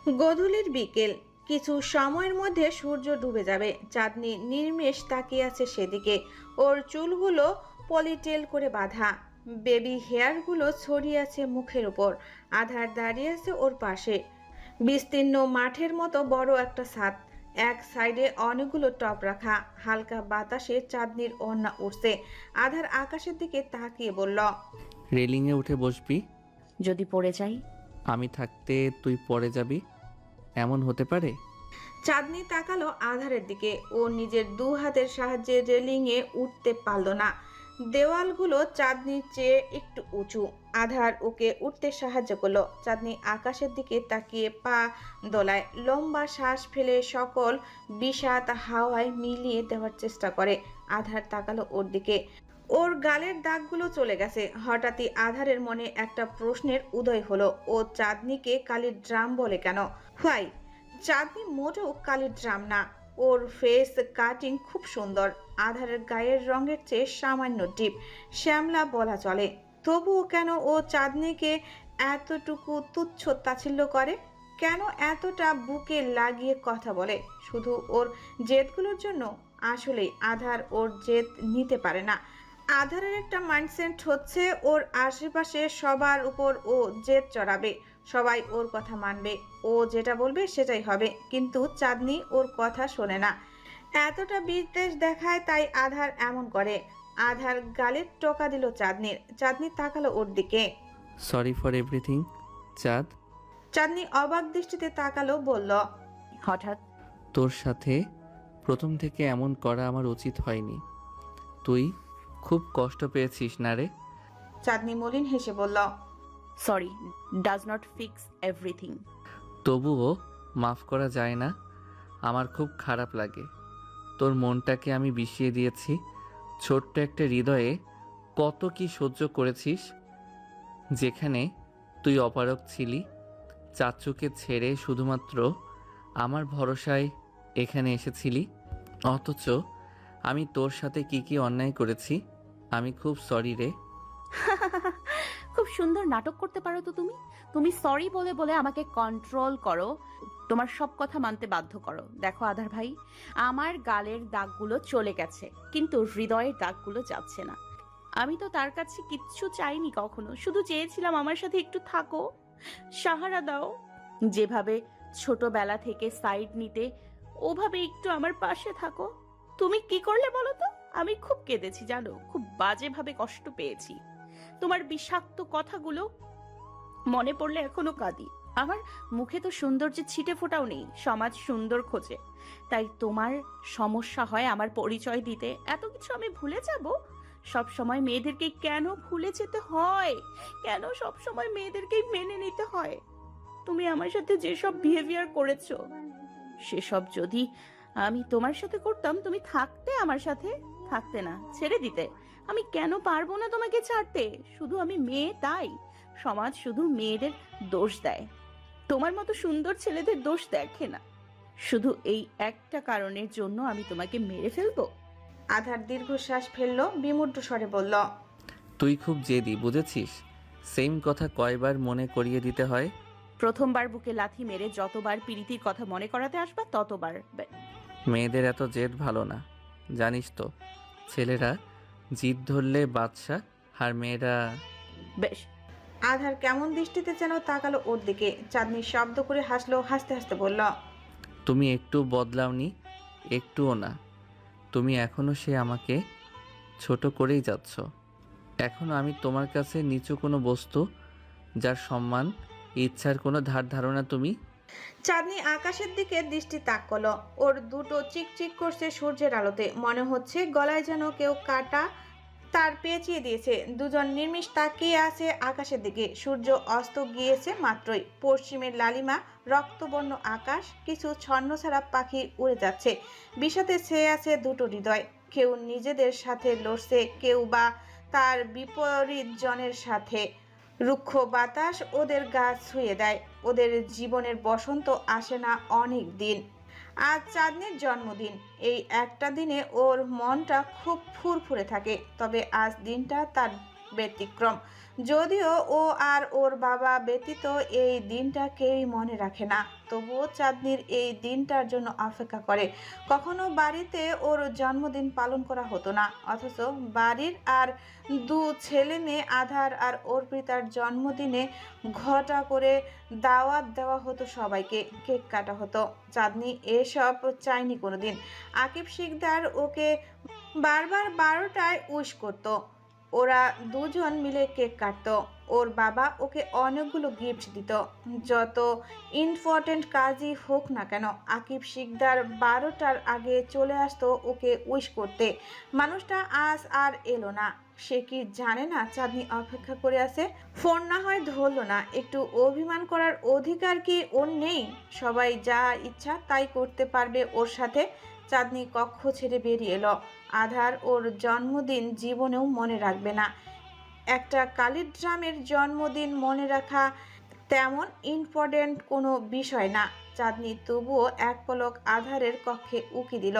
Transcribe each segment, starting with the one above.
গোধূলির বিকেল, কিছু সময়ের মধ্যে সূর্য ডুবে যাবে। চাঁদনি নির্মেষ তাকিয়ে আছে সেদিকে। ওর চুলগুলো পলিটেল করে বাঁধা, বেবি হেয়ারগুলো ছড়িয়ে আছে মুখের উপর। আধার দাঁড়িয়ে আছে ওর পাশে। বিস্তীর্ণ মাঠের মতো বড় একটা ছাদ, এক সাইডে অনেকগুলো টব রাখা। হালকা বাতাসে চাঁদনির ওড়না উঠছে। আধার আকাশের দিকে তাকিয়ে বলল, রেলিংয়ে উঠে বসবি? যদি পড়ে যাই? আমি থাকতে তুই পড়ে যাবি, এমন হতে পারে? চাঁদনি তাকালো আধারের দিকে। ও নিজের দু হাতের সাহায্যে রেলিংয়ে উঠতে পারল না। দেওয়ালগুলো চাঁদনির চেয়ে একটু উঁচু। আধার ওকে উঠতে সাহায্য করলো। চাঁদনি আকাশের দিকে তাকিয়ে পা দোলায়, লম্বা শ্বাস ফেলে সকল বিষাদ হাওয়ায় মিলিয়ে দেওয়ার চেষ্টা করে। আধার তাকালো ওর দিকে। ওর গালের দাগগুলো চলে গেছে। হঠাৎই আধারের মনে একটা প্রশ্নের উদয় হলো, ও চাঁদনিকে কালির ড্রাম বলে কেন? হোয়াই? চাঁদনি মোটেও কালির ড্রাম না। ওর ফেস কাটিং খুব সুন্দর। আধারের গায়ের রঙের চেয়ে সামান্য ডিপ শ্যামলা বলা চলে। তবুও কেন ও চাঁদনিকে এতটুকু তুচ্ছ তাচ্ছিল্য করে? কেন এতটা বুকে লাগিয়ে কথা বলে? শুধু ওর জেদগুলোর জন্য? আসলেই আধার ওর জেদ নিতে পারে না। আধারের একটা মাইন্ডসেট হচ্ছে ওর আশেপাশে সবার উপর ও জেদ চড়াবে, সবাই ওর কথা মানবে, ও যেটা বলবে সেটাই হবে। কিন্তু চাঁদনি ওর কথা শোনে না, এতটা বিদ্বেষ দেখায়, তাই আধার এমন করে। আধার গালে টোকা দিল চাঁদনির। চাঁদনি তাকালো ওর দিকে। সরি ফর এভরিথিং চাঁদ। চাঁদনি অবাক দৃষ্টিতে তাকালো, বলল, হঠাৎ? তোর সাথে প্রথম থেকে এমন করা আমার উচিত হয়নি। তুই খুব কষ্ট পেয়েছিস না রে? চাঁদনি মলিন হেসে বলল, sorry does not fix everything. তবুও মাফ করা যায় না। আমার খুব খারাপ লাগে। তোর মনটাকে আমি বিষিয়ে দিয়েছি। ছোট্ট একটা হৃদয়ে কত কি সহ্য করেছিস, যেখানে তুই অপারগ ছিলি। চাচুকে ছেড়ে শুধুমাত্র আমার ভরসায় এখানে এসেছিলি। অথচ আমি তোর সাথে কি কি অন্যায় করেছি। আমি খুব সরি রে। খুব সুন্দর নাটক করতে পারো তো তুমি। তুমি সরি বলে বলে আমাকে কন্ট্রোল করো, তোমার সব কথা মানতে বাধ্য করো। দেখো আধার ভাই, আমার গালের দাগগুলো চলে গেছে, কিন্তু হৃদয়ের দাগগুলো যাচ্ছে না। আমি তো তার কাছে কিচ্ছু চাইনি কখনো, শুধু চেয়েছিলাম আমার সাথে একটু থাকো, সাহারা দাও। যেভাবে ছোটবেলা থেকে সাইড নিতে, ওভাবে একটু আমার পাশে থাকো। তুমি কি করলে বলো তো? আমি খুব কেঁদেছি জানো, খুব বাজেভাবে কষ্ট পেয়েছি। তোমার বিষাক্ত কথাগুলো মনে পড়লে এখনো কাঁদি। আমার মুখে তো সৌন্দর্যের ছিটে ফোটাও নেই, সমাজ সুন্দর খোঁজে। তাই তোমার সমস্যা হয় আমার পরিচয় দিতে। এত কিছু আমি ভুলে যাব? সব সময় মেয়েদেরকে কেন ভুলে যেতে হয়? কেন সব সময় মেয়েদেরকেই মেনে নিতে হয়? তুমি আমার সাথে যেসব বিহেভিয়ার করেছো, সেসব যদি আমি তোমার সাথে করতাম, তুমি থাকতে আমার সাথে? থাকতে না, ছেড়ে দিতে। আমি কেন পারবো না তোমাকে ছাড়তে? শুধু আমি মেয়ে তাই সমাজ শুধু মেয়েদের দোষ দেয়, তোমার মতো সুন্দর ছেলেদের দোষ দেখে না। শুধু এই একটা কারণের জন্য আমি তোমাকে মেরে ফেলবো? আধার দীর্ঘশ্বাস ফেললো, বিমূঢ় স্বরে বলল, তুই খুব জেদি, বুঝেছিস? সেম কথা কয়বার মনে করিয়ে দিতে হয়? প্রথমবার বুকে লাথি মেরে যতবার প্রীতির কথা মনে করাতে আসবা ততবার। মেয়েদের এত জেদ ভালো না, জানিস তো। ছেলেরা জিদ ধরলে বাদশা, আর মেয়েরা... বেশ। আধার কেমন দৃষ্টিতে যেন তাকালো ওর দিকে। চাঁদনি শব্দ করে হাসলো, হাসতে হাসতে বলল, তুমি একটু বদলাওনি, একটুও না। তুমি এখনো সে আমাকে ছোট করেই যাচ্ছ। এখনো আমি তোমার কাছে নিচু কোনো বস্তু, যার সম্মান ইচ্ছার কোনো ধার ধারণা তুমি। চাঁদনি আকাশের দিকে দৃষ্টি তাক করলো। ওর দুটো চিকচিক করছে সূর্যের আলোতে। মনে হচ্ছে গলায় যেন কেউ কাটা তার পেঁচিয়ে দিয়েছে। দুজন নির্মিষ তাকিয়ে আছে আকাশের দিকে। সূর্য অস্ত গিয়েছে মাত্রই। পশ্চিমের লালিমা রক্তবর্ণ আকাশ, কিছু ছন্নছাড়া পাখি উড়ে যাচ্ছে। বিষাদে ছেয়ে আছে দুটো হৃদয়। কেউ নিজেদের সাথে লড়ছে, কেউ বা তার বিপরীত জনের সাথে। রুক্ষ বাতাস ওদের গা ছুঁয়ে দেয়। ওদের জীবনের বসন্ত আসে না অনেক দিন। আজ চাঁদনির জন্মদিন। এই একটা দিনে ওর মনটা খুব ফুরফুরে থাকে, তবে আজ দিনটা তার ব্যতিক্রম। যদিও ও আর ওর বাবা ব্যতীত এই দিনটা কেউই মনে রাখে না, তবুও চাঁদনির এই দিনটার জন্য অপেক্ষা করে। কখনো বাড়িতে ওর জন্মদিন পালন করা হতো না, অথচ বাড়ির আর দু ছেলে মেয়ে আধার আর অর্পিতার জন্মদিনে ঘটা করে দাওয়াত দেওয়া হতো সবাইকে, কেক কাটা হতো। চাঁদনি এসব চায়নি কোনোদিন। আকিব শিকদার ওকে বারবার 12টায় উইশ করতো, ওরা দুজন মিলে কেক কাটতো, ওর বাবা ওকে অনেকগুলো গিফট দিত। যত ইম্পর্টেন্ট কাজই হোক না কেন, আকিব শিকদার 12টার আগে চলে আসতো ওকে উইশ করতে। মানুষটা আজ আর এলো না। সে কি জানে না চাঁদনি অপেক্ষা করে আছে? ফোন না হয় ধরলো না, একটু অভিমান করার অধিকার কি ওর নেই? সবাই যা ইচ্ছা তাই করতে পারবে ওর সাথে। চাঁদনি কক্ষ ছেড়ে বেরিয়ে এলো। আধার ওর জন্মদিন জীবনেও মনে রাখবে না। একটা কালির ড্রামের জন্মদিন মনে রাখা তেমন ইম্পর্টেন্ট কোনো বিষয় না। চাঁদনি তবুও এক পলক আধারের কক্ষে উকি দিল।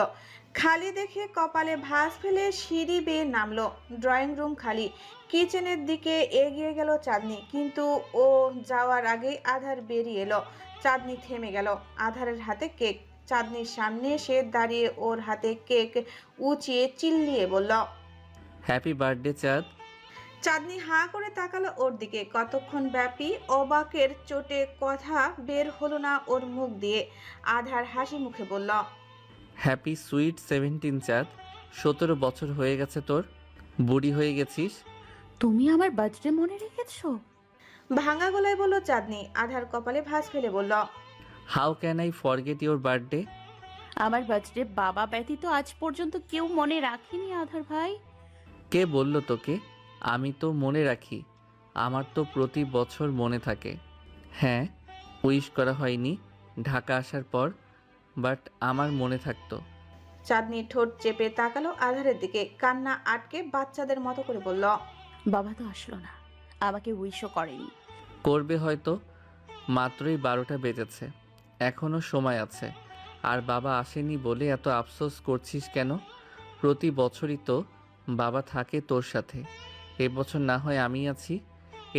খালি দেখে কপালে ভাঁজ ফেলে সিঁড়ি বেয়ে নামলো। ড্রয়িং রুম খালি। কিচেনের দিকে এগিয়ে গেল চাঁদনি, কিন্তু ও যাওয়ার আগেই আধার বেরিয়ে এলো। চাঁদনি থেমে গেল। আধারের হাতে কেক। চাঁদনির সামনে এসে দাঁড়িয়ে ওর হাতে কেক উঁচিয়ে চিল্লিয়ে বলল, হ্যাপি বার্থডে চাঁদ। চাঁদনি হাঁ করে তাকালো ওর দিকে। কতক্ষণ ব্যাপী অবাকের চোটে কথা বের হলো না ওর মুখ দিয়ে। আধার হাসি মুখে বলল, হ্যাপি সুইট 17 চাঁদ। 17 বছর হয়ে গেছে তোর, বুড়ি হয়ে গেছিস। তুমি আমার বার্থডে মনে রেখেছো? ভাঙা গলায় বলল চাঁদনি। আধার কপালে ভাঁজ ফেলে বলল, how can I forget your birthday? আমার বার্থডে বাবা ব্যতীত আজ পর্যন্ত কেউ মনে রাখেনি আধার ভাই। কে বলল তোকে? আমি তো মনে রাখি, আমার তো প্রতি বছর মনে থাকে। হ্যাঁ, উইশ করা হয়নি ঢাকা আসার পর, বাট আমার মনে থাকতো। চাঁদনি ঠোঁট চেপে তাকালো আধারের দিকে। কান্না আটকে বাচ্চাদের মতো করে বলল, বাবা তো আসলো না, আমাকে উইশও করেনি। করবে হয়তো, মাত্রই 12টা বেজেছে, এখনো সময় আছে। আর বাবা আসেনি বলে এত আফসোস করছিস কেন? প্রতি বছরই তো বাবা থাকে তোর সাথে। এবছর না হয় আমি আছি,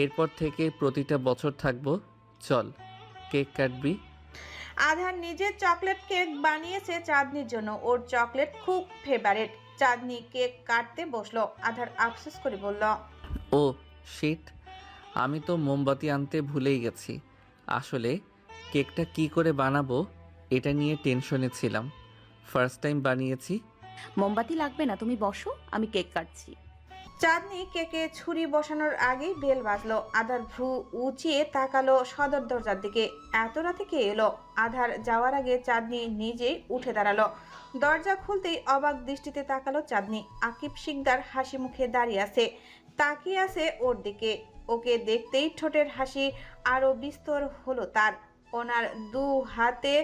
এরপর থেকে প্রতিটা বছর থাকবো। চল, কেক কাটবি। আধার নিজের চকলেট কেক বানিয়েছে চাঁদনির জন্য। ওর চকলেট খুব ফেভারিট। চাঁদনি কেক কাটতে বসলো। আধার আফসোস করে বলল, ও শিট, আমি তো মোমবাতি আনতে ভুলেই গেছি। আসলে কেকটা কি করে বানাবো এটা নিয়ে টেনশনে ছিলাম। ফার্স্ট টাইম বানিয়েছি। মোমবাতি লাগবে না, তুমি বসো, আমি কেক কাটছি। চাঁদনি কেকে ছুরি বসানোর আগেই বেল বাজলো। আধার ভ্রু উঁচিয়ে তাকালো সদর দরজার দিকে। এত রাতে কে এলো? আধার যাওয়ার আগে চাঁদনি নিজেই উঠে দাঁড়ালো। দরজা খুলতেই অবাক দৃষ্টিতে তাকালো চাঁদনি। আকিব শিকদার হাসি মুখে দাঁড়িয়ে আছে, তাকিয়ে আছে ওর দিকে। ওকে দেখতেই ঠোঁটের হাসি আরো বিস্তর হলো তার। ওনার দু হাতে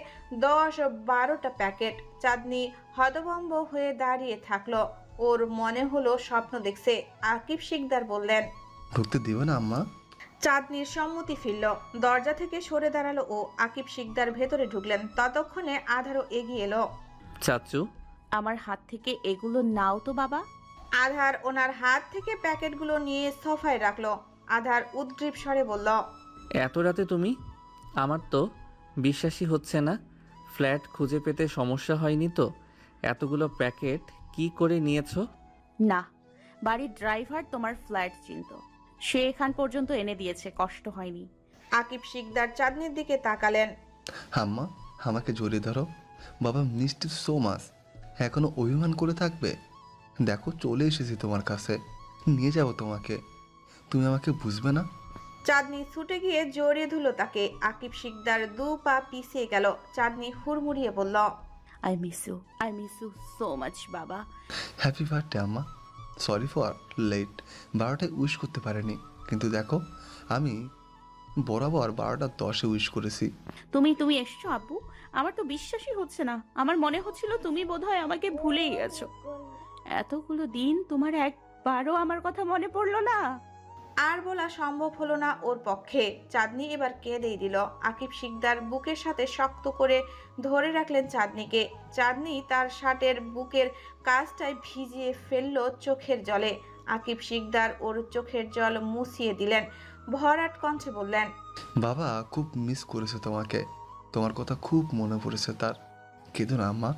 10-12টা প্যাকেট। চাঁদনি হতভম্ব হয়ে দাঁড়িয়ে থাকলো। ওর মনে হলো স্বপ্ন দেখছে। আকিব শিকদার বললেন, ঢুকতে দিবে না আম্মা? চাঁদনির সম্মতি ফিরল। দরজা থেকে সরে দাঁড়ালো ও। আকিব শিকদার ভেতরে ঢুকলেন। ততক্ষণে আধারও এগিয়ে এলো। চাচু, আমার হাত থেকে এগুলো নাও তো বাবা। আধার ওনার হাত থেকে প্যাকেটগুলো নিয়ে সোফায় রাখলো। আধার উদ্গ্রীব স্বরে বলল, এত রাতে তুমি? আমার তো বিশ্বাসই হচ্ছে না। ফ্ল্যাট খুঁজে পেতে সমস্যা হয়নি তো? এতগুলো প্যাকেট কি করে নিয়েছো? না, বাড়ির ড্রাইভার তোমার ফ্ল্যাট চিনতো, সে এখান পর্যন্ত এনে দিয়েছে, কষ্ট হয়নি। আকিব শিকদার চাঁদনির দিকে তাকালেন। আম্মা, আমাকে জড়িয়ে ধরো। বাবা মিষ্টি সো মাছ, এখনো অভিমান করে থাকবে? দেখো চলে এসেছি তোমার কাছে, নিয়ে যাবো তোমাকে। তুমি আমাকে বুঝবে না? চাঁদনি ছুটে গিয়ে জড়িয়ে ধুলো তাকে। আকিব শিকদার 2 পা পিছিয়ে গেল। চাঁদনি হুড়মুড়িয়ে বলল, I miss you so much বাবা। হ্যাপি বার্থডে আম্মা। সরি ফর লেট, 12টায় উইশ করতে পারিনি, কিন্তু দেখো আমি বরাবর 12টা 10-এ উইশ করেছি। তুমি এসছো আব্বু? আমার তো বিশ্বাসই হচ্ছে না। আমার মনে হচ্ছিল তুমি বোধহয় আমাকে ভুলেই গেছো। এতগুলো দিন তোমার একবারও আমার কথা মনে পড়লো না? আর বলা সম্ভব হলো না ওর পক্ষে। চাঁদনি এবার কেঁদেই দিল। আকিব শিকদার বুকের সাথে শক্ত করে ধরে রাখলেন চাঁদনিকে। চাঁদনি তার শার্টের বুকের কাজটায় ভিজিয়ে ফেললো চোখের জলে। আকিব শিকদার ওর চোখের জল মুছিয়ে দিলেন, ভরাট কণ্ঠে বললেন, বাবা খুব মিস করেছে তোমাকে, তোমার কথা খুব মনে পড়েছে তার। কেঁদো না আম্মা,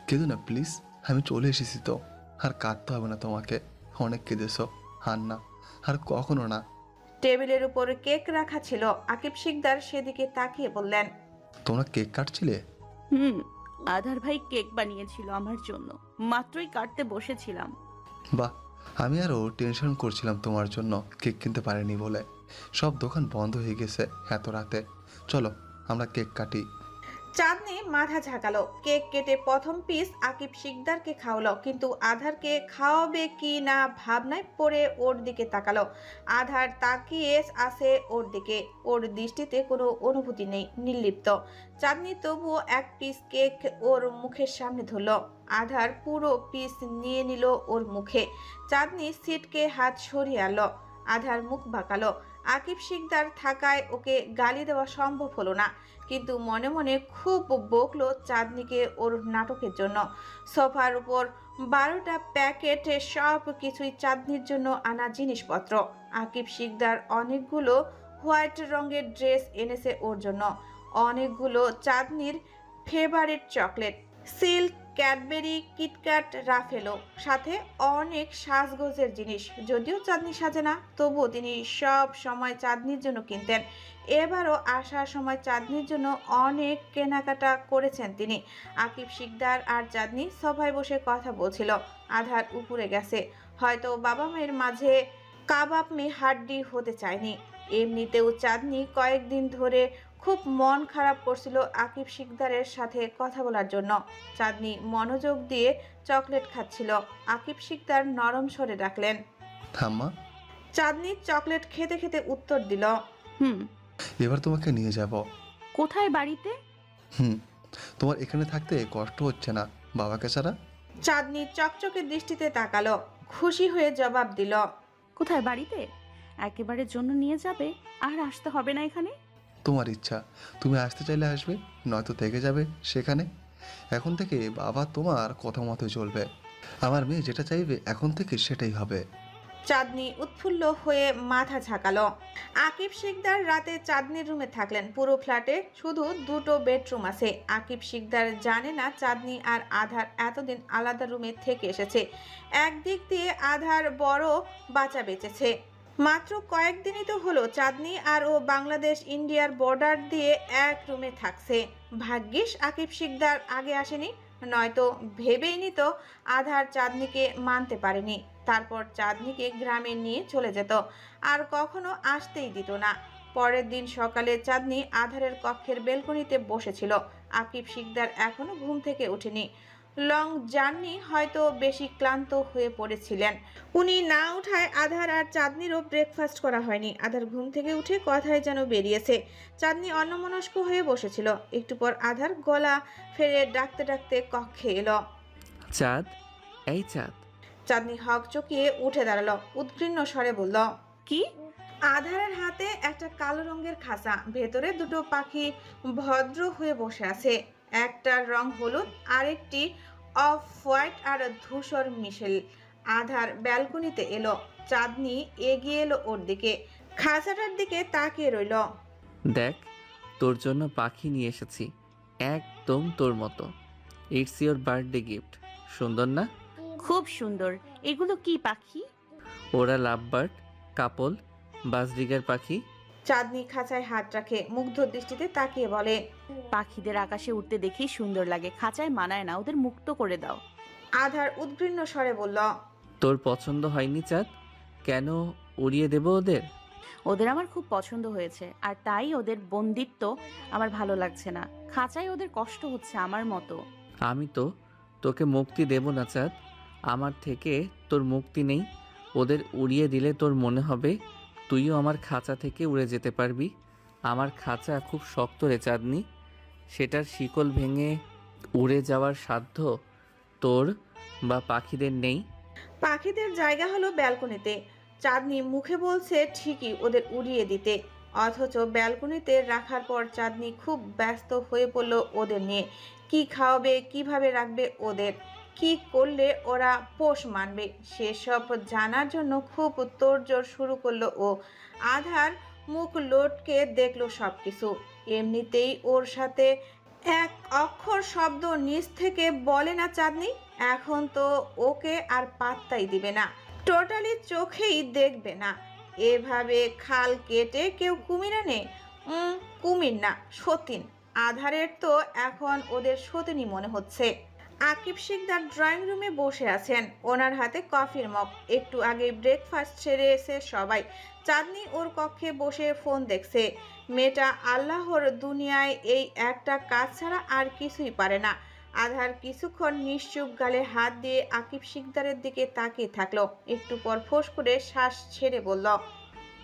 কেঁদো না প্লিজ, আমি চলে এসেছি তো, আর কাঁদতে হবে না তোমাকে। অনেক কেঁদেছো, আর না, আর কখনো না। টেবিলের উপর কেক রাখা ছিল। আকিব শিকদার সেদিকে তাকিয়ে বললেন, তোমরা কেক কাটছিলে? হুম, আধার ভাই কেক বানিয়েছিল আমার জন্য, মাত্রই কাটতে বসেছিলাম। বাহ, আমি আরও টেনশন করছিলাম তোমার জন্য কেক কিনতে পারিনি বলে। সব দোকান বন্ধ হয়ে গেছে এত রাতে। চলো আমরা কেক কাটি। চাঁদনি মাথা ঝাঁকালো। কেক কেটে প্রথম পিস আকিব শিকদারকে খাওয়ালো, কিন্তু আধারকে খাওয়াবে কি না ভাবনায় পড়ে ওর দিকে তাকালো। আধার তাকিয়ে আছে ওর দিকে, ওর দৃষ্টিতে কোনো অনুভূতি নেই, নির্লিপ্ত। চাঁদনি তবুও এক পিস কেক ওর মুখের সামনে ধরলো। আধার পুরো পিস নিয়ে নিল ওর মুখে। চাঁদনি সিটকে হাত সরিয়ে আনলো। আধার মুখ বাঁকালো। আকিব শিকদার থাকায় ওকে গালি দেওয়া সম্ভব হলো না, কিন্তু মনে মনে খুব বকলো চাঁদনিকে ওর নাটকের জন্য। সোফার উপর 12টা প্যাকেট, সব কিছুই চাঁদনির জন্য আনা জিনিসপত্র। আকিব শিকদার অনেকগুলো হোয়াইট রঙের ড্রেস এনেছে ওর জন্য, অনেকগুলো চাঁদনির favourite chocolate, silk, Cadbury, KitKat, Raffaello, সাথে অনেক সাজগোজের জিনিস। যদিও চাঁদনি সাজে না, তবুও তিনি সব সময় চাঁদনির জন্য কিনতেন। এবারও আসার সময় চাঁদনির জন্য অনেক কেনাকাটা করেছেন তিনি। আকিব শিকদার আর চাঁদনি সবাই বসে কথা বলছিল। আধার উপরে গেছে, হয়তো বাবা মায়ের মাঝে কাবাব মে হাড্ডি হতে চায়নি। এমনিতেও চাঁদনি কয়েকদিন ধরে খুব মন খারাপ করছিল আকিব শিকদারের সাথে কথা বলার জন্য। চাঁদনি মনোযোগ দিয়ে চকলেট খাচ্ছিল। আকিব শিকদার নরম স্বরে ডাকলেন। আম্মা, চাঁদনি চকলেট খেতে খেতে উত্তর দিল, হুম। এবার তোমাকে নিয়ে যাব। কোথায়? বাড়িতে? তোমার এখানে থাকতে কষ্ট হচ্ছে না বাবাকে ছাড়া? চাঁদনি চকচকে দৃষ্টিতে তাকালো, খুশি হয়ে জবাব দিল, কোথায়? বাড়িতে। একেবারের জন্য নিয়ে যাবে, আর আসতে হবে না এখানে? তোমার ইচ্ছা, তুমি আসতে চাইলে আসবে, নয়তো থেকে যাবে সেখানে। এখন থেকে বাবা তোমার কথা মতো চলবে। আমার মেয়ে যেটা চাইবে এখন থেকে সেটাই হবে। চাঁদনি উৎফুল্ল হয়ে মাথা ঝাঁকালো। আকিব শিকদার রাতে চাঁদনির রুমে থাকলেন। পুরো ফ্ল্যাটে শুধু 2টো বেডরুম আছে। আকিব শিকদার জানে না চাঁদনি আর আধার এতদিন আলাদা রুমে থেকে এসেছে। একদিক দিয়ে আধার বড় বাঁচা বেঁচেছে। মাত্র কয়েকদিনই তো হলো চাঁদনি আর ও বাংলাদেশ ইন্ডিয়ার বর্ডার দিয়ে এক রুমে থাকছে। ভাগ্যিস আকিব শিকদার আগে আসেনি, নয়তো ভেবেই নিত আধার চাঁদনিকে মানতে পারেনি, তারপর চাঁদনিকে গ্রামে নিয়ে চলে যেত, আর কখনো আসতেই দিত না। পরের দিন সকালে চাঁদনি আধারের কক্ষের বেলকনিতে বসেছিল। আকিব শিকদার এখনো ঘুম থেকে ওঠেনি। লং জার্নি, হয়তো বেশি ক্লান্ত হয়ে পড়েছিলেন। উনি না উঠায় আধার আর চাঁদনিরও ব্রেকফাস্ট করা হয়নি। আধার ঘুম থেকে উঠে কথায় যেন বেরিয়েছে। চাঁদনি অন্যমনস্ক হয়ে বসেছিল। একটু পর আধার গলা ফেরে ডাকতে ডাকতে কক্ষে এলো। চাঁদ, এই চাঁদ। চাঁদনি হক চকিয়ে উঠে দাঁড়ালো, উদ্গ্রীন্ন স্বরে বলল, কি? আধারের হাতে একটা কালো রঙের খাঁচা, ভেতরে 2টো পাখি ভদ্র হয়ে বসে আছে। একটার রং হলুদ, আরেকটি অফ হোয়াইট আর ধূসর মিশেল। আধার ব্যালকনিতে এলো। চাঁদনি এগিয়ে এলো ওর দিকে, খাঁচাটার দিকে তাকিয়ে রইল। দেখ, তোর জন্য পাখি নিয়ে এসেছি, একদম তোর মতো। It's your birthday gift. সুন্দর না? খুব সুন্দর। এগুলো কি পাখি? ওরা লাভ বার্ড, কাপল, বাজরিগার পাখি। চাঁদনি খাঁচায় হাত রাখে, মুগ্ধ দৃষ্টিতে তাকিয়ে বলে, পাখিদের আকাশে উঠতে দেখেই সুন্দর লাগে, খাঁচায় মানায় না, ওদের মুক্ত করে দাও। আধার উদ্গ্রীন্ন স্বরে বলল, তোর পছন্দ হয়নি চাঁদ? কেন উড়িয়ে দেব ওদের? ওদের আমার খুব পছন্দ হয়েছে, আর তাই ওদের বন্দিত্ব আমার ভালো লাগছে না। খাঁচায় ওদের কষ্ট হচ্ছে আমার মতো। আমি তো তোকে মুক্তি দেব না চাঁদ, আমার থেকে তোর মুক্তি নেই। ওদের উড়িয়ে দিলে তোর মনে হবে তুইও আমার খাঁচা থেকে উড়ে যেতে পারবি। আমার খাঁচা খুব শক্ত রে চাঁদনি, সেটার শিকল ভেঙে উড়ে যাওয়ার সাধ্য তোর বা পাখিদের নেই। পাখিদের জায়গা হলো ব্যালকনিতে। চাঁদনি মুখে বলছে ঠিকই ওদের উড়িয়ে দিতে, অথচ ব্যালকনিতে রাখার পর চাঁদনি খুব ব্যস্ত হয়ে পড়ল ওদের নিয়ে। কি খাওয়াবে, কিভাবে রাখবে ওদের, কি করলে ওরা পোষ মানবে সেসব জানার জন্য খুব তোড়জোড় শুরু করলো ও। আধার মুখ লোটকে দেখলো সবকিছু। এমনিতেই ওর সাথে এক অক্ষর শব্দ নিজ থেকে বলে না চাঁদনি, এখন তো ওকে আর পাত্তাই দিবে না, টোটালি চোখেই দেখবে না। এভাবে খাল কেটে কেউ কুমির আনে? কুমির না, সতীন। আধারের তো এখন ওদের সতীনই মনে হচ্ছে। আকিব শিকদার ড্রয়িং রুমে বসে আছেন, ওনার হাতে কফির মগ। একটু আগে ব্রেকফাস্ট সেরে এসে সবাই। চাঁদনি ওর কক্ষে বসে ফোন দেখছে। মেয়েটা আল্লাহর দুনিয়ায় এই একটা কাজ ছাড়া আর কিছুই পারে না। আধার কিছুক্ষণ নিশ্চুপ গালে হাত দিয়ে আকিব শিকদারের দিকে তাকিয়ে থাকলো। একটু পর ফোঁস করে শ্বাস ছেড়ে বলল,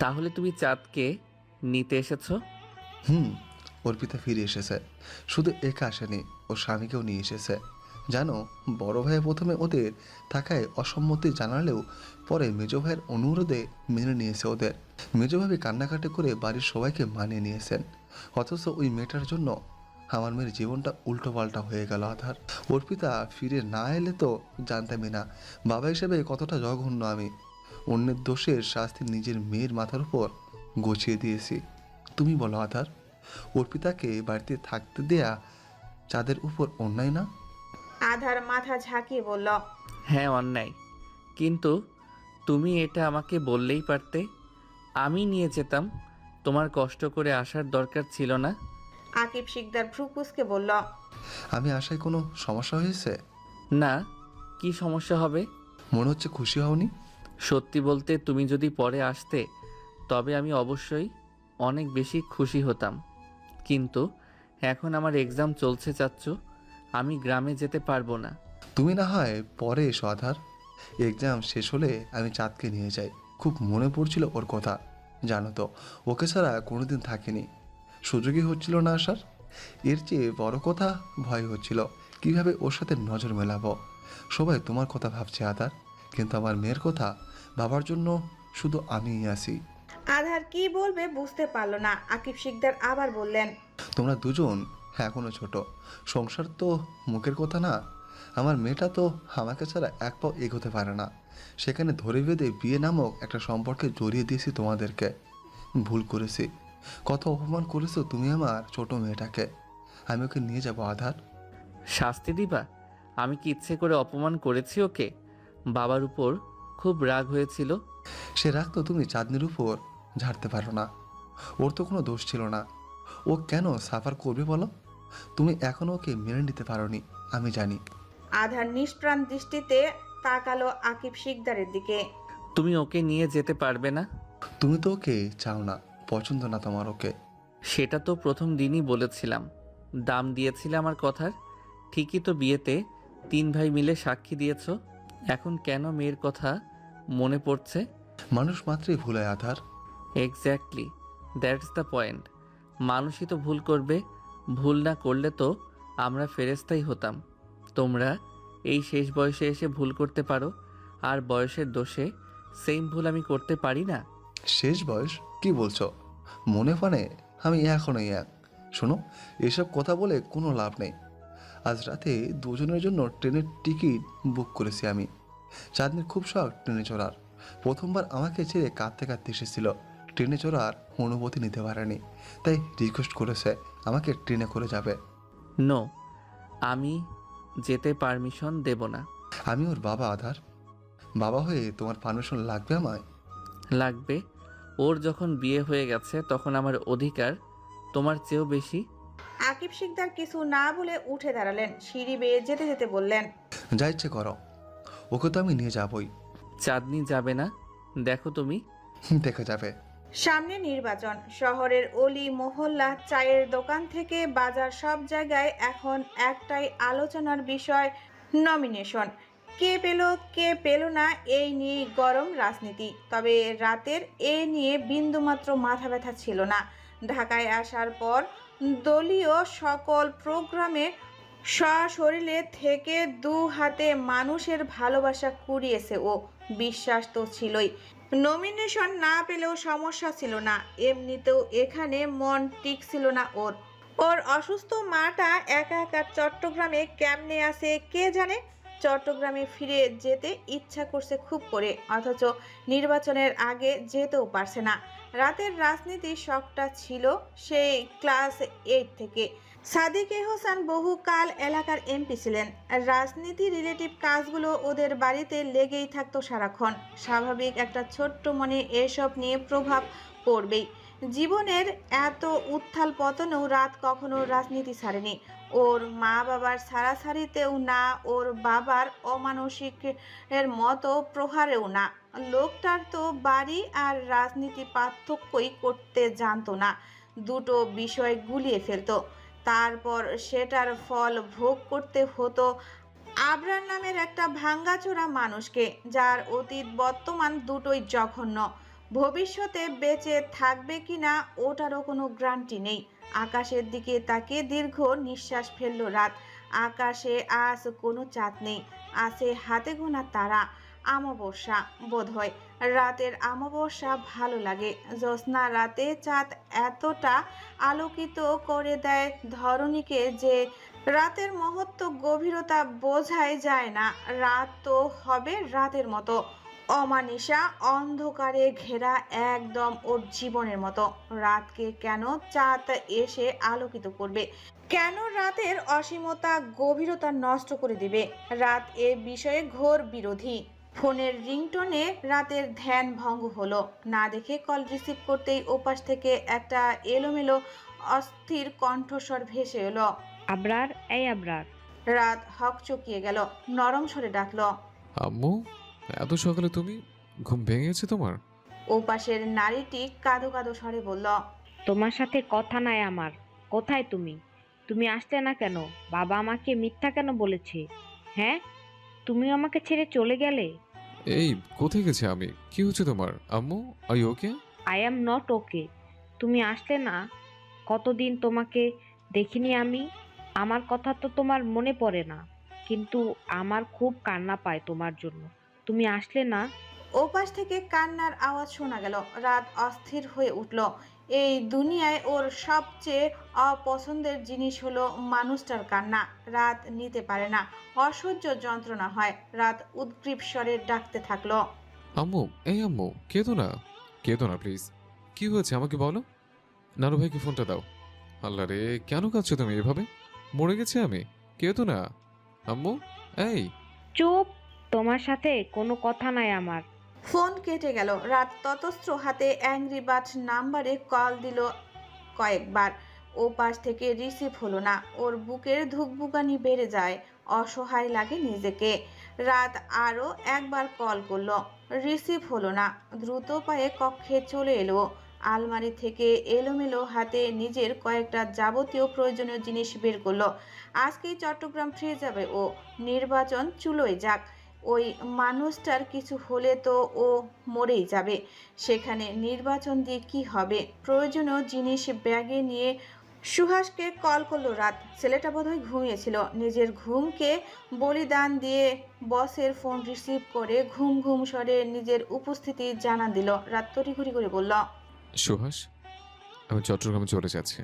তাহলে তুমি চাঁদকে নিতে এসেছো? অর্পিতা ফিরে এসেছে। শুধু একা আসেনি, ওর স্বামীকেও নিয়ে এসেছে। জানো, বড় ভাই প্রথমে ওদের থাকায় অসম্মতি জানালেও পরে মেজো ভাইয়ের অনুরোধে মেনে নিয়েছে ওদের। মেজো ভাবি কান্নাকাটি করে বাড়ির সবাইকে মানিয়ে নিয়েছেন। অথচ ওই মেয়েটার জন্য আমার মেয়ের জীবনটা উল্টোপাল্টা হয়ে গেল। আধার, অর্পিতা ফিরে না এলে তো জানতামই না বাবা হিসেবে কতটা জঘন্য আমি। অন্যের দোষের শাস্তি নিজের মেয়ের মাথার উপর গছিয়ে দিয়েছি। তুমি বলো আধার, অর্পিতাকে বাড়িতে থাকতে দেয়া চাঁদের উপর অন্যায় না? আধার মাথা ঝাঁকিয়ে বলল, হ্যাঁ অন্যায়, কিন্তু তুমি এটা আমাকে বললেই পারতে, আমি নিয়ে যেতাম। তোমার কষ্ট করে আসার দরকার ছিল না। আকিব শিকদার ভ্রুকুসকে বলল, আমি আশায় কোনো সমস্যা হয়েছে? না, কি সমস্যা হবে? মনে হচ্ছে খুশি হওনি। সত্যি বলতে তুমি যদি পরে আসতে তবে আমি অবশ্যই অনেক বেশি খুশি হতাম, কিন্তু এখন আমার এক্সাম চলছে চাচ্চু, আমি গ্রামে যেতে পারবো না। তুমি না হয় পরে এসো আধার, এক্সাম শেষ হলে আমি চাঁদকে নিয়ে যাই। খুব মনে পড়ছিল ওর কথা, জানো তো, ওকে ছাড়া কোনোদিন থাকিনি। সুযোগই হচ্ছিল না আসার। এর চেয়ে বড় কথা ভয় হচ্ছিল কিভাবে ওর সাথে নজর মেলাবো। সবাই তোমার কথা ভাবছে আধার, কিন্তু আমার মেয়ের কথা ভাবার জন্য শুধু আমিই আছি। আধার কি বলবে বুঝতে পারলো না। আকিব শিকদার আবার বললেন, তোমরা দুজন এখনো ছোট, সংসার তো মুখের কথা না। আমার মেয়েটা তো আমাকে ছাড়া এক পাও এগোতে পারে না, সেখানে ধরে বেঁধে বিয়ে নামক একটা সম্পর্কে জড়িয়ে দিয়েছি তোমাদেরকে। ভুল করেছি, কত অপমান করেছো তুমি আমার ছোট মেয়েটাকে। আমি ওকে নিয়ে যাবো আধার। শাস্তি দিবা? আমি কি ইচ্ছে করে অপমান করেছি ওকে? বাবার উপর খুব রাগ হয়েছিল। সে রাগ তো তুমি চাঁদনির উপর ঝাড়তে পারো না, ওর তো কোনো দোষ ছিল না। ও কেন সাফার করবে বলো? তুমি এখনো ওকে মেনে নিতে পারোনি, আমি জানি। আধার নিষ্প্রাণ দৃষ্টিতে তাকালো আকিব শিকদারের দিকে। তুমি ওকে নিয়ে যেতে পারবে না? তুমি তো ওকে চাও না, পছন্দ না তোমার ওকে। সেটা তো প্রথম দিনই বলেছিলাম, দাম দিয়েছিলে আমার কথার। ঠিকই তো, বিয়েতে 3 ভাই মিলে সাক্ষী দিয়েছ। এখন কেন মেয়ের কথা মনে পড়ছে? মানুষ মাত্রই ভুল হয় আধার। Exactly, that's the point. মানুষই তো ভুল করবে, ভুল না করলে তো আমরা ফেরেশতাই হতাম। তোমরা এই শেষ বয়সে এসে ভুল করতে পারো, আর বয়সের দোষে সেম ভুল আমি করতে পারি না? শেষ বয়স কি বলছো? মনে পানে আমি এখনো এক। শোনো, এসব কথা বলে কোনো লাভ নেই। আজ রাতে দুজনের জন্য ট্রেনের টিকিট বুক করেছি আমি। চাঁদনির খুব শখ ট্রেনে চড়ার। প্রথমবার আমাকে ছেড়ে কাঁদতে কাঁদতে এসেছিল, ট্রেনে চড়ার অনুমতি নিতে পারেনি, তাই রিকোয়েস্ট করেছে আমাকে ট্রেনে করে যাবে। নো, আমি যেতে পারমিশন দেব না। আমি ওর বাবা আধার, বাবা হয়ে তোমার পারমিশন লাগবে আমায়? লাগবে। ওর যখন বিয়ে হয়ে গেছে তখন আমার অধিকার তোমার চেয়েও বেশি। আকিব শিকদার কিছু না বলে উঠে দাঁড়ালেন। সিঁড়ি বেয়ে যেতে যেতে বললেন, যা ইচ্ছে করো, ওকে তো আমি নিয়ে যাবই। চাঁদনি যাবে না? দেখো তুমি। দেখা যাবে। সামনে নির্বাচন। শহরের অলি মহল্লা, চায়ের দোকান থেকে বাজার, সব জায়গায় এখন একটাই আলোচনার বিষয়, নমিনেশন। কে পেল কে পেল না এই নিয়ে গরম রাজনীতি। তবে রাতের এ নিয়ে বিন্দুমাত্র মাথা ব্যথা ছিল না। ঢাকায় আসার পর দলীয় সকল প্রোগ্রামে সশরীরে থেকে দু হাতে মানুষের ভালোবাসা কুড়িয়েছে ও। বিশ্বাস তো ছিলই, নমিনেশন না পেলেও সমস্যা ছিল না। এমনিতেও এখানে মন টিকছিল না ওর। ওর অসুস্থ মাটা একা একা চট্টগ্রামে কেমনে আছে কে জানে। চট্টগ্রামে ফিরে যেতে ইচ্ছা করছে খুব করে, অথচ নির্বাচনের আগে যেতেও পারছে না। রাতের রাজনীতির শখটা ছিল সেই ক্লাস 8 থেকে। সাদিক হোসেন বহুকাল এলাকার এমপি ছিলেন। রাজনীতি রিলেটিভ কাজগুলো ওদের বাড়িতে লেগেই থাকতো সারাক্ষণ। স্বাভাবিক একটা ছোট্ট মনে এসব নিয়ে প্রভাব পড়বেই। জীবনের এত উত্থাল পতনেও রাত কখনো রাজনীতি ছাড়েনি। ওর মা বাবার ছাড়াছাড়িতেও না, ওর বাবার অমানসিক এর মতো প্রহারেও না। লোকটার তো বাড়ি আর রাজনীতি পার্থক্যই করতে জানতো না, দুটো বিষয় গুলিয়ে ফেলতো। তারপর সেটার ফল ভোগ করতে হতো আবরার নামের একটা ভাঙ্গাচোরা মানুষকে, যার অতীত বর্তমান দুটোই জঘন্য। ভবিষ্যতে বেঁচে থাকবে কিনা ওটারও কোনো গ্যারান্টি নেই। আকাশের দিকে তাকিয়ে দীর্ঘ নিঃশ্বাস ফেলল রাত। আকাশে আজ কোনো চাঁদ নেই, আছে হাতে গোনা তারা। অমাবস্যা বোধহয়। রাতের অমাবস্যা ভালো লাগে। জ্যোৎস্না রাতে চাঁদ এতটা আলোকিত করে দেয় ধরণীকে যে রাতের মহত্ব গভীরতা বোঝাই যায় না। রাত তো হবে রাতের মতো, অমানিসা, অন্ধকারে ঘেরা, একদম ওর জীবনের মতো। রাতকে কেন চাঁদ এসে আলোকিত করবে? কেন রাতের অসীমতা গভীরতা নষ্ট করে দিবে? রাত এ বিষয়ে ঘোর বিরোধী। ফোনের রিংটোনে রাতের ধ্যান ভঙ্গ হলো। না দেখে কল রিসিভ করতেই ওপাশ থেকে একটা এলোমেলো অস্থির কণ্ঠস্বর ভেসে এলো। আবরার, এই আবরার। রাত হকচকিয়ে গেল, নরম স্বরে ডাকলো, আম্মু, এত সকালে তুমি? ঘুম ভেঙে গেছে তোমার? ওপাশের নারীটি কাঁদো কাঁদো স্বরে বলল, তোমার সাথে কথা নাই আমার। কোথায় তুমি? তুমি আসলে না কেন? বাবা আমাকে মিথ্যা কেন বলেছে? হ্যাঁ, তুমি আমাকে ছেড়ে চলে গেলে। এই কোথায় গেছে আমি? কি হচ্ছে তোমার আম্মু? I okay? I am not okay. তুমি আসলে না। কতদিন তোমাকে দেখিনি আমি। আমার কথা তো তোমার মনে পড়ে না, কিন্তু আমার খুব কান্না পায় তোমার জন্য। তুমি আসলে না। ওপাশ থেকে কান্নার আওয়াজ শোনা গেল। রাত অস্থির হয়ে উঠল। এই দুনিয়ায় ওর সবচেয়ে অপছন্দের জিনিস হলো মানুষটার কান্না। রাত নিতে পারে না, অসহ্য যন্ত্রণা হয়। রাত উদ্গ্রীব স্বরে ডাকতে থাকলো, আম্মু, এই আম্মু, কেঁদো না, কেঁদো না প্লিজ। কি হয়েছে আমাকে বলো। নানু ভাইকে ফোনটা দাও। আল্লাহ রে, কেন কাঁদছো তুমি এভাবে? মরে গেছে আমি? কেঁদো না আম্মু। এই চুপ, তোমার সাথে কোনো কথা নাই আমার। ফোন কেটে গেল। রাত ততস্ত্র হাতে অ্যাংরি বার্ড নাম্বারে কল দিল কয়েকবার। ও পাশ থেকে রিসিভ হলো না। ওর বুকের ধুকভুকানি বেড়ে যায়, অসহায় লাগে নিজেকে। রাত আরও একবার কল করলো, রিসিভ হলো না। দ্রুত পায়ে কক্ষে চলে এলো। আলমারি থেকে এলোমেলো হাতে নিজের কয়েকটা যাবতীয় প্রয়োজনীয় জিনিস বের করলো। আজকেই চট্টগ্রাম ফিরে যাবে ও। নির্বাচন চুলোয় যাক, ওই মানুষটার কিছু হলে তো ও মরেই যাবে। সেখানে নির্বাচন দিয়ে কি হবে? প্রয়োজনীয় জিনিস ব্যাগে নিয়ে সুহাসকে কল করলো রাত। ছেলেটা বোধহয় ঘুমিয়েছিল। নিজের ঘুমকে বলিদান দিয়ে বসের ফোন রিসিভ করে ঘুম ঘুম স্বরে নিজের উপস্থিতি জানান দিল। রাত তড়িঘড়ি করে বলল, সুহাস, আমি চট্টগ্রামে চলে যাচ্ছি।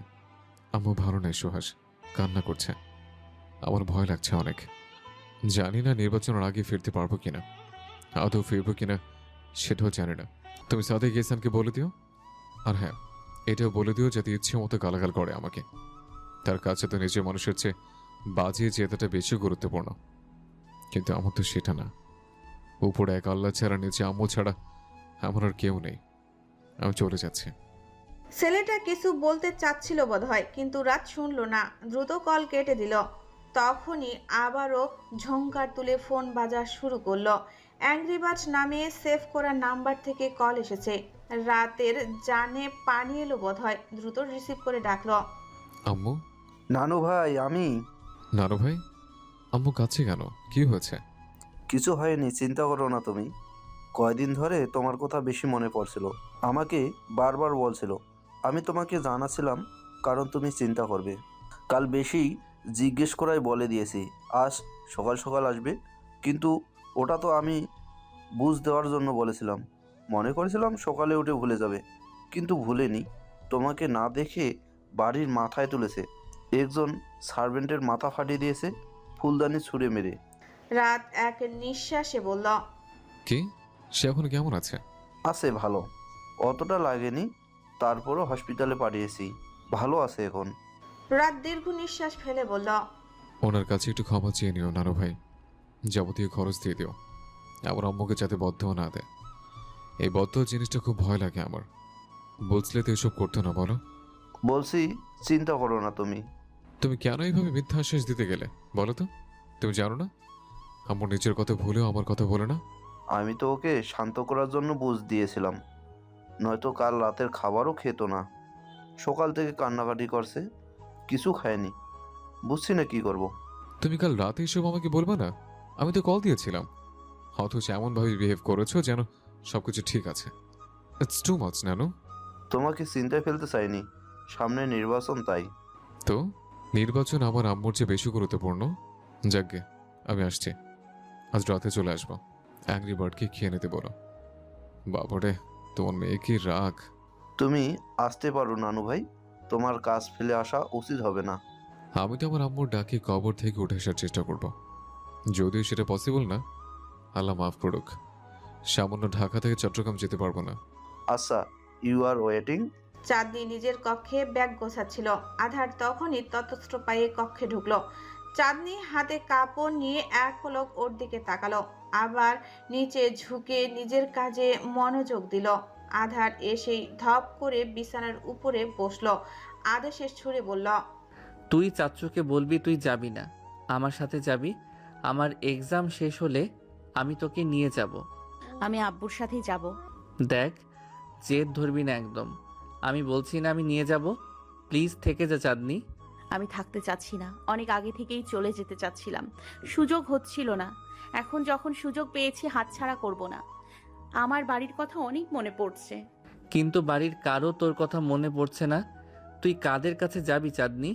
আম্মু ভালো নেই সুহাস, কান্না করছে। আমার ভয় লাগছে অনেক। জানি না নির্বাচনের আগে ফিরতে পারবো কিনা, আদৌ ফিরবো কিনা সেটাও জানি না। তুমি সাদেক ইহসানকে বলে দিও। আর হ্যাঁ, এটাও বলে দিও যাতে ইচ্ছে মতো গালাগাল করে আমাকে। তার কাছে তো নিজের মানুষের চেয়ে বাজিয়ে জেতাটা বেশি গুরুত্বপূর্ণ, কিন্তু আমার তো সেটা না। উপরে এক আল্লাহ ছাড়া, নিচে আম্মু ছাড়া আমার আর কেউ নেই। আমি চলে যাচ্ছি। ছেলেটা কিছু বলতে চাচ্ছিল বোধহয়, কিন্তু রাত শুনল না, দ্রুত কল কেটে দিল। তখনই আবারও ঝংকার তুলে ফোন বাজা শুরু করলো। অ্যাংরি বার্ড নামে সেভ করা নাম্বার থেকে কল এসেছে। রাতের জানে পানি এলো বোধহয়। দ্রুত রিসিভ করে ডাকলো, আম্মু। নানু ভাই, আমি। নানু ভাই? আম্মু কাছে কেন? কি হয়েছে? কিছু হয়নি, চিন্তা করো না তুমি। কয়দিন ধরে তোমার কথা বেশি মনে পড়ছিল। আমাকে বারবার বলছিল। আমি তোমাকে জানাছিলাম কারণ তুমি চিন্তা করবে। কাল বেশি জিজ্ঞেস করাই বলে দিয়েছি আজ সকাল সকাল আসবে, কিন্তু ওটা তো আমি বুঝ দেওয়ার জন্য বলেছিলাম। মনে করেছিলাম সকালে উঠে ভুলে যাবে, কিন্তু ভুলেনি। তোমাকে না দেখে বাড়ির মাথায় তুলেছে, একজন সার্ভেন্টের মাথা ফাটিয়ে দিয়েছে ফুলদানি ছুঁড়ে মেরে। রাত এক নিঃশ্বাসে বলল, কি সে এখন কেমন আছে? আছে ভালো, অতটা লাগেনি, তারপরও হসপিটালে পাঠিয়েছি, ভালো আছে এখন। রাত দীর্ঘ নিঃশ্বাস ফেলে বলল, ওনার কাছে একটু ক্ষমা চেয়ে নিও নানু ভাই, যাবতীয় খরচ দিয়ে দিও। আমার আম্মুকে যাতে বদ্ধ না দেয়। এই বদ্ধ জিনিসটা খুব ভয় লাগে আমার। বলছিলে তো এসব করতো না, বলো? বলছি চিন্তা করো না তুমি। তুমি কেন এইভাবে মিথ্যা আশ্বাস দিতে গেলে বলো তো? তুমি জানো না আমার নিজের কথা ভুলেও আমার কথা বলে না? আমি তো ওকে শান্ত করার জন্য বুঝ দিয়েছিলাম, নয়তো কাল রাতের খাবারও খেত না। সকাল থেকে কান্নাকাটি করছে, কিছু খায়নি, বুঝছি না কি করব। তুমি কাল রাতে এসব আমাকে বলবে না? আমি তো কল দিয়েছিলাম, অথচ এমনভাবে বিহেভ করেছো যেন সবকিছু ঠিক আছে। ইটস টু মাচ নানু। তোমাকে চিন্তায় ফেলতে চাইনি, সামনে নির্বাচন তাই। তো নির্বাচন আমার আম্মুর চেয়ে বেশি গুরুত্বপূর্ণ। যাকগে, আমি আসছি, আজ রাতে চলে আসবো। অ্যাংরি বার্ডকে খেয়ে নিতে বলো। বাবারে, তোমার মেয়ে কি রাগ! তুমি আসতে পারো নানু ভাই, তোমার কাজ ফেলে আসা উচিত হবে না। আমি তো আমার আম্মুর ডাকে কবর থেকে উঠে আসার চেষ্টা করব, যদিও সেটা পসিবল না। আল্লাহ মাফ করুক, সামান্য ঢাকা থেকে চট্টগ্রাম যেতে পারবো না। আচ্ছা, ইউ আর ওয়েটিং। চাঁদনি নিজের কক্ষে ব্যাগ গোছাচ্ছিল। আধার তখনই ততস্ত্র পায়ে কক্ষে ঢুকলো। চাঁদনি হাতে কাপড় নিয়ে এক পলক ওর দিকে তাকালো, আবার নিচে ঝুঁকে নিজের কাজে মনোযোগ দিল। আধার এসেই ধপ করে বিছানার উপরে বসলো। আদেশের ছুড়ে বলল, তুই চাচ্চুকে বলবি তুই যাবি না, আমার সাথে যাবি। আমার এক্সাম শেষ হলে আমি তোকে নিয়ে যাব। আমি আব্বুর সাথেই যাব। দেখ, জেদ ধরবি না একদম। আমি বলছি না আমি নিয়ে যাব। প্লিজ থেকে যা চাঁদনি। আমি থাকতে চাচ্ছি না, অনেক আগে থেকেই চলে যেতে চাচ্ছিলাম, সুযোগ হচ্ছিল না। এখন যখন সুযোগ পেয়েছি হাতছাড়া করব না। আমার বাড়ির কথা অনেক মনে পড়ছে। কিন্তু বাড়ির কারো তোর কথা মনে পড়ছে না। তুই কাদের কাছে যাবি চাঁদনি?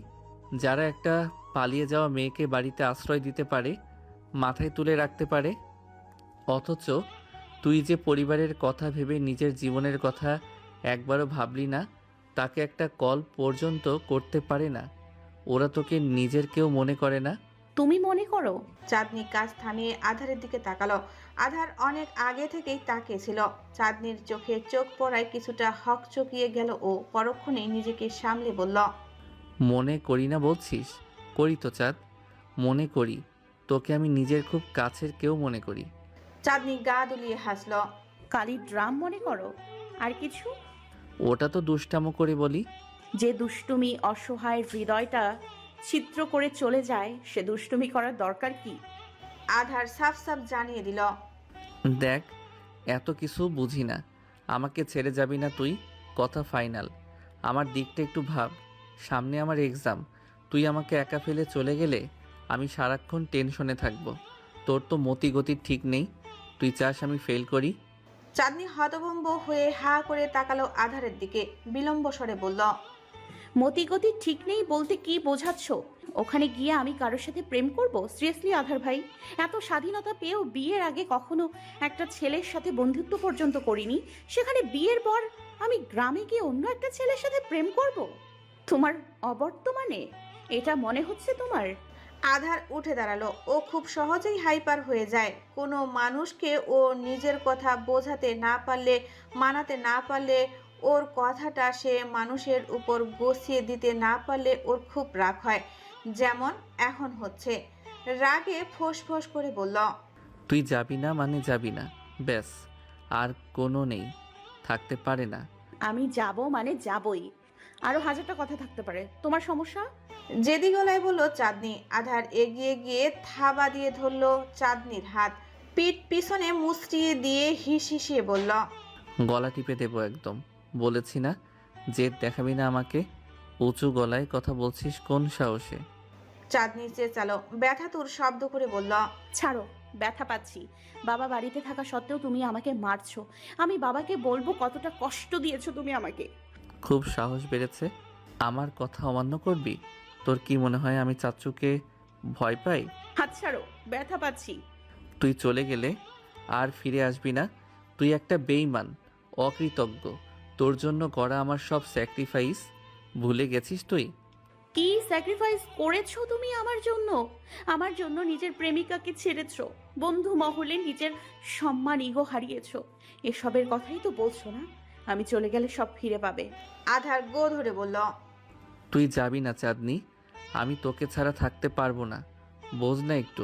যারা একটা পালিয়ে যাওয়া মেয়েকে বাড়িতে আশ্রয় দিতে পারে, মাথায় তুলে রাখতে পারে। অথচ তুই যে পরিবারের কথা ভেবে নিজের জীবনের কথা একবারও ভাবলি না, তাকে একটা কল পর্যন্ত করতে পারে না। ওরা তোকে নিজের কেউ মনে করে না। তুমি মনে করো? চাঁদনি কাজ থামিয়ে আধারের দিকে তাকালো। আধার অনেক আগে থেকেই তাকিয়েছিল। চাঁদনির চোখে চোখ পড়ায় কিছুটা হকচকিয়ে গেল ও পরক্ষণেই নিজেকে সামলে বলল, মনে করি না বলছিস? করি তো চাঁদ, মনে করি। তোকে আমি নিজের খুব কাছের কেউ মনে করি। চাঁদনি গা দুলিয়ে হাসল। কালির ড্রাম মনে করো? আর কিছু? ওটা তো দুষ্টামো করে বলি। যে দুষ্টুমি অসহায়ের হৃদয়টা ছিদ্র করে চলে যায়, সে দুষ্টুমি করার দরকার কি? আধার সাফ সাফ জানিয়ে দিল, দেখ, এত কিছু বুঝি না। আমাকে ছেড়ে যাবি না তুই, কথা ফাইনাল। আমার দিকটা একটু ভাব, সামনে আমার এক্সাম। তুই আমাকে একা ফেলে চলে গেলে আমি সারাক্ষণ টেনশনে থাকবো। তোর তো মতি গতির ঠিক নেই। তুই চাস আমি ফেল করি? চাঁদনি হতভম্ব হয়ে হা করে তাকালো আধারের দিকে, বিলম্ব স্বরে বলল, মতিগতি ঠিক নেই বলতে কি বোঝাচ্ছ? ওখানে গিয়ে আমি কারোর সাথে প্রেম করব? সিরিয়াসলি আধার ভাই, এত স্বাধীনতা পেয়েও বিয়ের আগে কখনো একটা ছেলের সাথে বন্ধুত্ব পর্যন্ত করিনি, সেখানে বিয়ের পর আমি গ্রামে গিয়ে অন্য একটা ছেলের সাথে প্রেম করব? তোমার অবর্তমানে এটা মনে হচ্ছে তোমার? আধার উঠে দাঁড়ালো। ও খুব সহজেই হাইপার হয়ে যায়। কোনো মানুষকে ও নিজের কথা বোঝাতে না পারলে, মানাতে না পারলে, ওর কথাটা সে মানুষের উপর বসিয়ে দিতে না পারলে ওর খুব রাগ হয়, যেমন এখন হচ্ছে। রাগে ফোঁস করে বলল, তুই যাবি না মানে যাবি না, ব্যাস। আর কোনো নেই, থাকতে পারে না। আমি যাব মানে যাবই, আরো হাজারটা কথা থাকতে পারে। তোমার সমস্যা? জেদি গলায় বলল চাঁদনি। আধার এগিয়ে গিয়ে থাবা দিয়ে ধরলো চাঁদনির হাত, পিঠ পিছনে মুচড়িয়ে দিয়ে হিসিয়ে বলল, গলা টিপে দেবো একদম। বলেছি না জেদ দেখাবি না আমাকে। উঁচু গলায় কথা বলছিস কোন সাহসে? চাঁদনি চেঁচালো, ব্যথাতুর শব্দ করে বলল, ছাড়ো, ব্যথা পাচ্ছি। বাবা বাড়িতে থাকা সত্ত্বেও তুমি আমাকে মারছো। আমি বাবাকে বলবো কতটা কষ্ট দিয়েছো তুমি আমাকে। খুব সাহস বেড়েছে। আমার কথা অমান্য করবি? তোর কি মনে হয় আমি চাচ্চুকে ভয় পাই? হাত ছাড়ো, ব্যথা পাচ্ছি। তুই চলে গেলে আর ফিরে আসবি না। তুই একটা বেঈমান, অকৃতজ্ঞ। তোর জন্য করা আমার সব স্যাক্রিফাইস ভুলে গেছিস তুই? কি স্যাক্রিফাইস করেছো তুমি আমার জন্য নিজের প্রেমিকাকে ছেড়েছো, বন্ধু মহলে নিজের সম্মান ইগো হারিয়েছো। এসবের কথাই তো বলছো না? আমি চলে গেলে সব ফিরে পাবে। আধার গো ধরে বলল, তুই যাবি না চাঁদনি, আমি তোকে ছাড়া থাকতে পারবো না। বোঝ না একটু,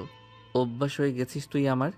অভ্যাস হয়ে গেছিস তুই আমার।